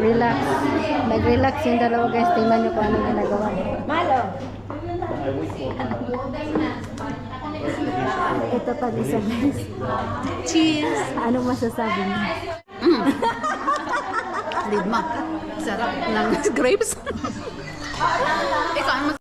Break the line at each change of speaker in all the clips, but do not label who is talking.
Relax. Nag-relax yung dalawa guys. Tingnan nyo kung anong ginagawa. Malo! Ito pa isa guys.
Cheers!
Anong masasabi niyo?
Lidma. Sarap ng grapes. Ikaw, ano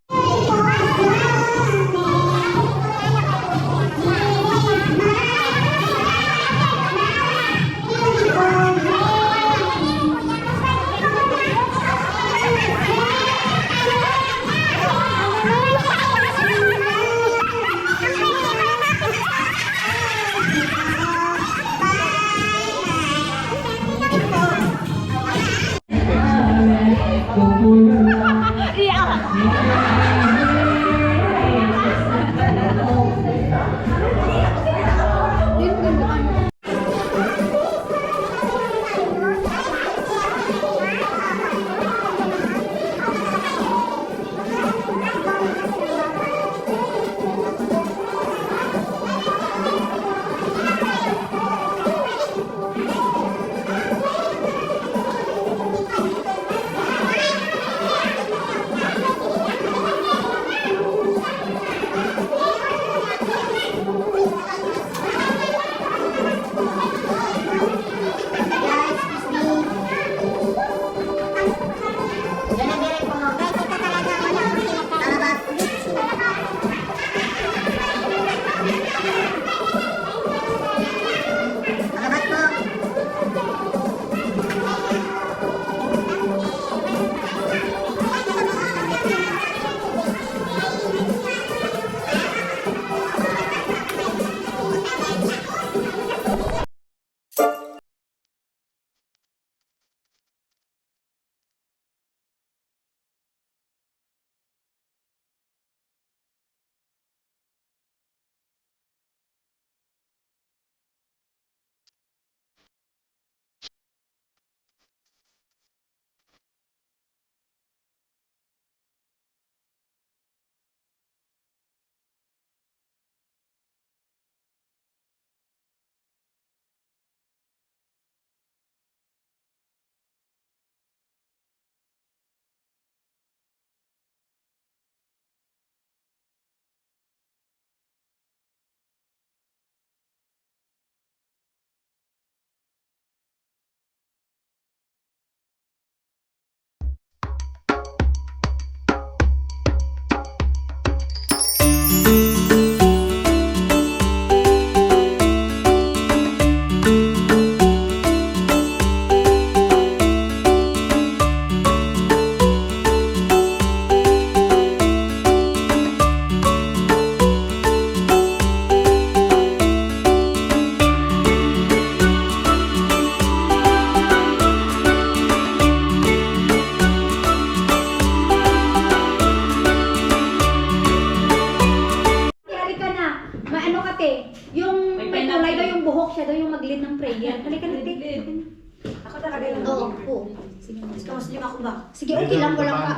Muslim ako ba?
Sige, okay lang. Walang ka.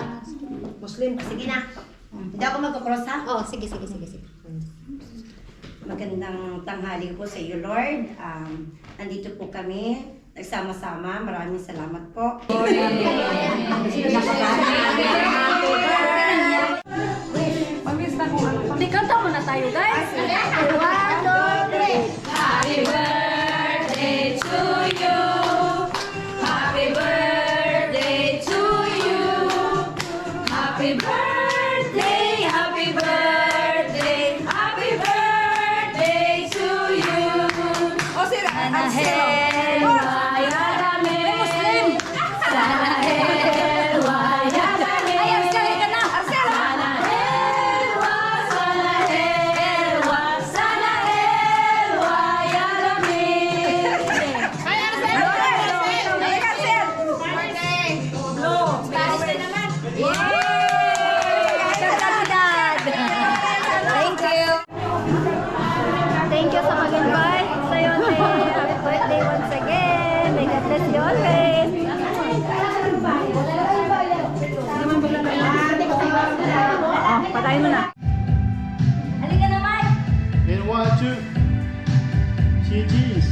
Muslim? Sige na. Hindi ako mag-cross ha?
Oh, sige.
Magandang tanghali po sa iyo, Lord. Nandito po kami. Nagsama-sama. Maraming salamat po.
Hindi, kanta muna tayo guys. 1, 2, 3.
Happy birthday to you. Happy birthday to you. Happy birthday, happy birthday, happy birthday to you. Oh, sila. Sanahel wayarame. Sanahel wayarame. Sanahel wa, sanahel wa, sanahel wayarame.
Thank you sa mag-invite sa'yo, Tay. Happy birthday once again. May God bless you always. Patayin mo na. Halika naman.
In 1, 2. Cheese.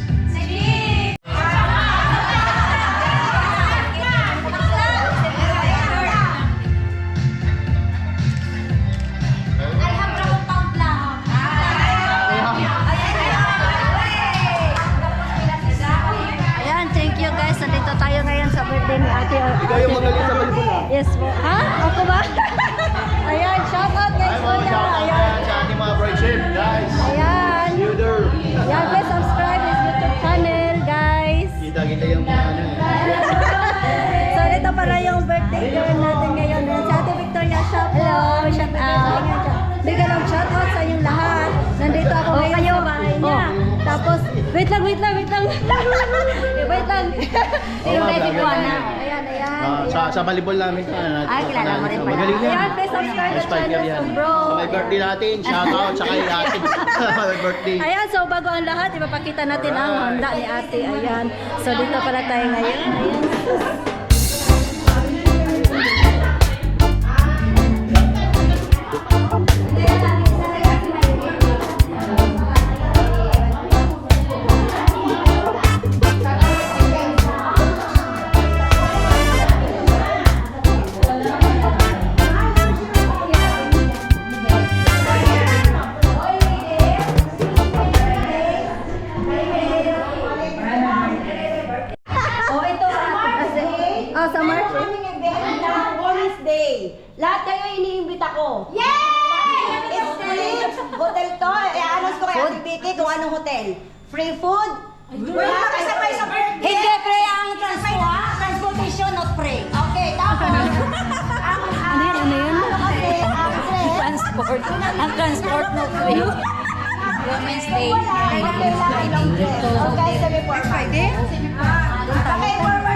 birthday ni ate.
Ikaw yung magaling sa volleyball ha.
Yes po. Ha? Ako ba? Ayan, shout out guys.
Ay mga shout out
Ayan.
sa ating mga friendship, guys.
Ayan.
See you there.
Ayan, please subscribe his YouTube channel, guys.
Kita yung mga ano eh.
So, ito pala yung birthday girl natin ngayon. Ayan, si Ate Victoria, shout out. Shout out. Bigyan ng shout out sa inyong lahat. Nandito ako ngayon sa bahay niya. Tapos, wait lang. Wait lang. Yung baby ko na. Ayan.
Sa volleyball namin ito.
Ay, kilala mo rin pala.
Magaling yan.
Ayan, please subscribe the channel
yan.
of bro.
Sa may birthday natin, shout out sa kay ate. Sa may birthday.
Ayan, so bago ang lahat, ipapakita natin ang handa ni ate. Ayan. So, dito pala tayo ngayon. Ayan.
Oh, ito
Oh, sa March.
aming event na Women's Day. Lahat kayo iniimbita ko. Yay! It's free. Hotel to. I-announce ko kay Ate Vicky kung anong hotel. Free food. Wala ka sabay sa birthday. Hindi free ang transportation, not free. Okay, tapos.
Ano yun?
Transport. Ang transport no free. Women's Day.
Okay, 745. Okay, 4